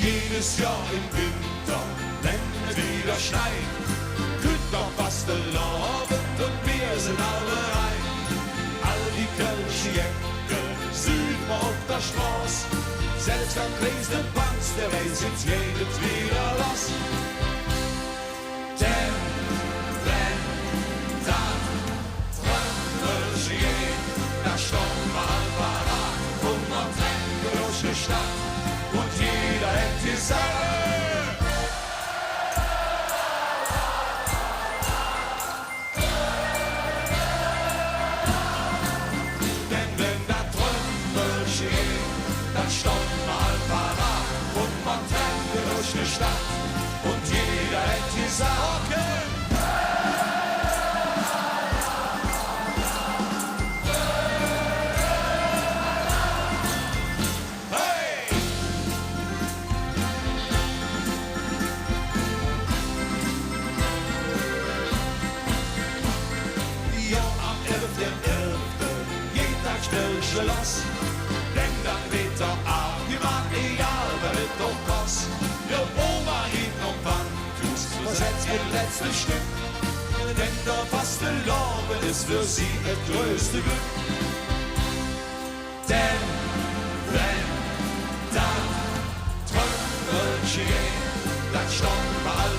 jedes Jahr im Winter, wenn es wieder schneit, kühlt noch Fastelavend und wir sind alle rein. All die Kirchenjäcke sieht man auf der Straße, selbst am kleinsten Panz der Welt sitzt jedes wieder los. Denn wenn dann Trömmelchen geht, da stehen wir all parat und man trennt durch die Stadt und jeder hält die Sache. Dann stehen wir all parat und man trennt durch die Stadt und jeder hält die Sache. Hey! Ja, am 11.11. jeden Tag still los. Denn dann wird doch abgemacht, egal wer wird doch was. Der Oma geht noch wann, tust was jetzt ihr letztes Stück. Denn der Fastelavend ist für sie das größte Glück. Denn wenn dann Trömmelchen gehen, dann stehen wir all